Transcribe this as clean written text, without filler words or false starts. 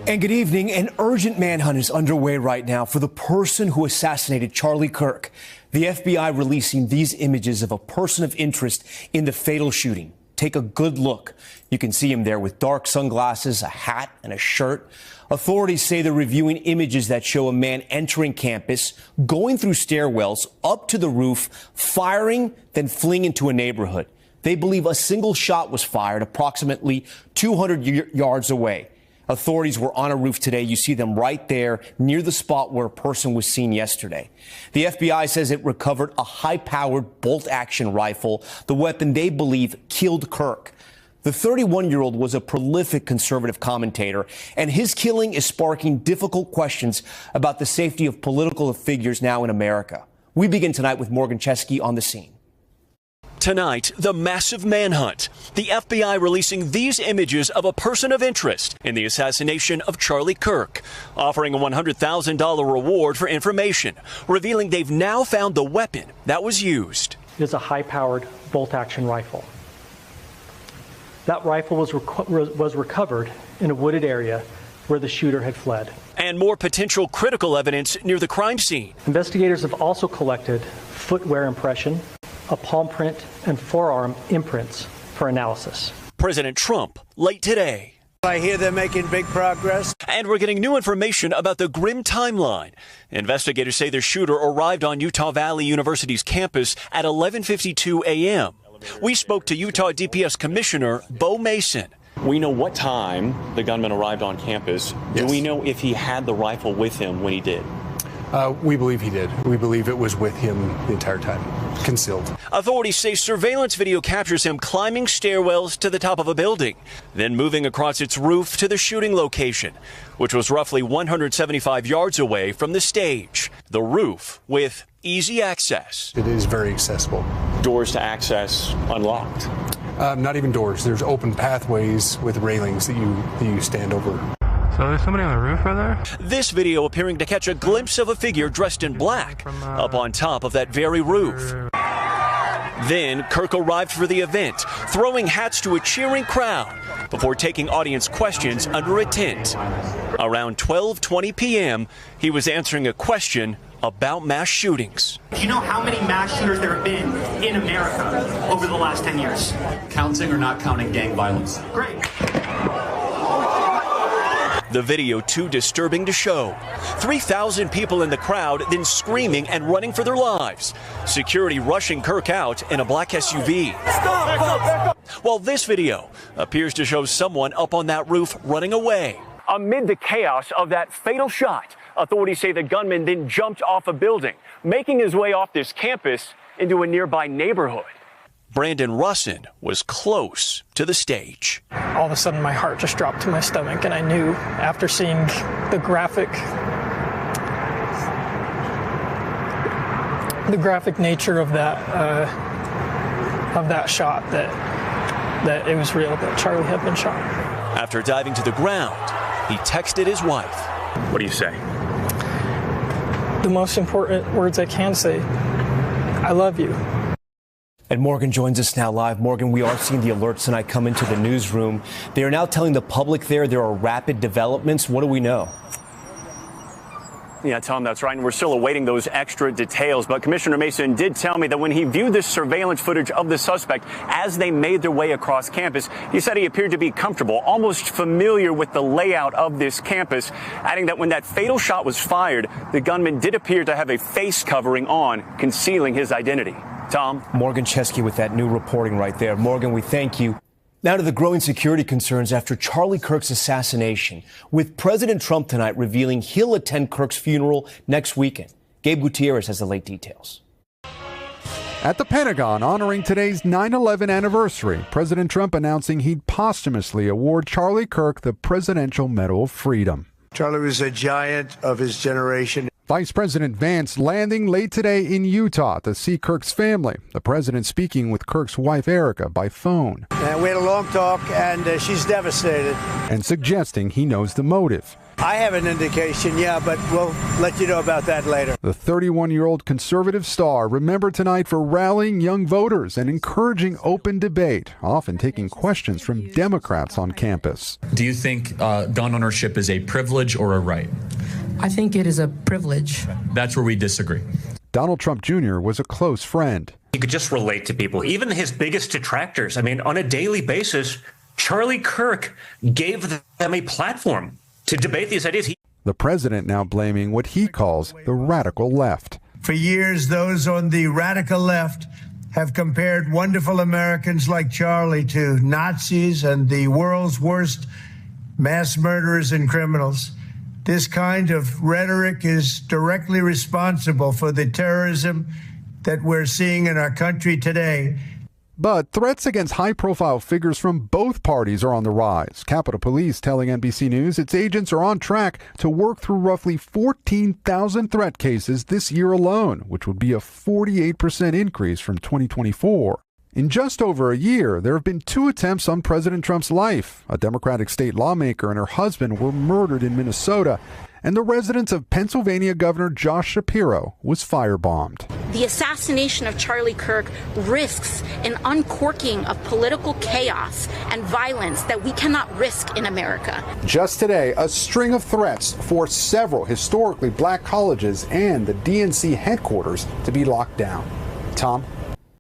And good evening. An urgent manhunt is underway right now for the person who assassinated Charlie Kirk. The FBI releasing these images of a person of interest in the fatal shooting. Take a good look. You can see him there with dark sunglasses, a hat, and a shirt. Authorities say they're reviewing images that show a man entering campus, going through stairwells, up to the roof, firing, then fleeing into a neighborhood. They believe a single shot was fired approximately 200 yards away. Authorities were on a roof today. You see them right there near the spot where a person was seen yesterday. The FBI says it recovered a high-powered bolt-action rifle, the weapon they believe killed Kirk. The 31-year-old was a prolific conservative commentator, and his killing is sparking difficult questions about the safety of political figures now in America. We begin tonight with Morgan Chesky on the scene. Tonight, the massive manhunt. The FBI releasing these images of a person of interest in the assassination of Charlie Kirk, offering a $100,000 reward for information, revealing they've now found the weapon that was used. It is a high-powered bolt-action rifle. That rifle was recovered in a wooded area where the shooter had fled. And more potential critical evidence near the crime scene. Investigators have also collected footwear impression, a palm print, and forearm imprints for analysis. President Trump late today. I hear they're making big progress. And we're getting new information about the grim timeline. Investigators say the shooter arrived on Utah Valley University's campus at 11:52 a.m. We spoke to Utah DPS Commissioner Bo Mason. We know what time the gunman arrived on campus. Yes. Do we know if he had the rifle with him when he did? We believe he did. We believe it was with him the entire time, concealed. Authorities say surveillance video captures him climbing stairwells to the top of a building, then moving across its roof to the shooting location, which was roughly 175 yards away from the stage. The roof with easy access. It is very accessible. Doors to access unlocked. Not even doors. There's open pathways with railings that you stand over. So there's somebody on the roof right there? This video appearing to catch a glimpse of a figure dressed in black up on top of that very roof. Then Kirk arrived for the event, throwing hats to a cheering crowd before taking audience questions under a tent. Around 12:20 p.m., he was answering a question about mass shootings. Do you know how many mass shooters there have been in America over the last 10 years? Counting or not counting gang violence? Great. The video too disturbing to show. 3,000 people in the crowd, then screaming and running for their lives. Security rushing Kirk out in a black SUV. Stop! While this video appears to show someone up on that roof running away. Amid the chaos of that fatal shot, authorities say the gunman then jumped off a building, making his way off this campus into a nearby neighborhood. Brandon Russin was close to the stage. All of a sudden, my heart just dropped to my stomach, and I knew after seeing the graphic nature of that shot, that it was real, that Charlie had been shot. After diving to the ground, he texted his wife. What do you say? The most important words I can say: I love you. And Morgan joins us now live. Morgan, we are seeing the alerts tonight come into the newsroom. They are now telling the public there are rapid developments. What do we know? Yeah, Tom, that's right. And we're still awaiting those extra details. But Commissioner Mason did tell me that when he viewed this surveillance footage of the suspect as they made their way across campus, he said he appeared to be comfortable, almost familiar with the layout of this campus, adding that when that fatal shot was fired, the gunman did appear to have a face covering on, concealing his identity. Tom? Morgan Chesky with that new reporting right there. Morgan, we thank you. Now to the growing security concerns after Charlie Kirk's assassination, with President Trump tonight revealing he'll attend Kirk's funeral next weekend. Gabe Gutierrez has the late details. At the Pentagon, honoring today's 9/11 anniversary, President Trump announcing he'd posthumously award Charlie Kirk the Presidential Medal of Freedom. Charlie was a giant of his generation. Vice President Vance landing late today in Utah to see Kirk's family. The president speaking with Kirk's wife, Erica, by phone. We had a long talk, and she's devastated. And suggesting he knows the motive. I have an indication, yeah, but we'll let you know about that later. The 31-year-old conservative star remembered tonight for rallying young voters and encouraging open debate, often taking questions from Democrats on campus. Do you think gun ownership is a privilege or a right? I think it is a privilege. That's where we disagree. Donald Trump Jr. was a close friend. He could just relate to people, even his biggest detractors. I mean, on a daily basis, Charlie Kirk gave them a platform to debate these ideas. The president now blaming what he calls the radical left. For years, those on the radical left have compared wonderful Americans like Charlie to Nazis and the world's worst mass murderers and criminals. This kind of rhetoric is directly responsible for the terrorism that we're seeing in our country today. But threats against high-profile figures from both parties are on the rise. Capitol Police telling NBC News its agents are on track to work through roughly 14,000 threat cases this year alone, which would be a 48% increase from 2024. In just over a year, there have been 2 attempts on President Trump's life. A Democratic state lawmaker and her husband were murdered in Minnesota, and the residence of Pennsylvania Governor Josh Shapiro was firebombed. The assassination of Charlie Kirk risks an uncorking of political chaos and violence that we cannot risk in America. Just today, a string of threats forced several historically black colleges and the DNC headquarters to be locked down. Tom?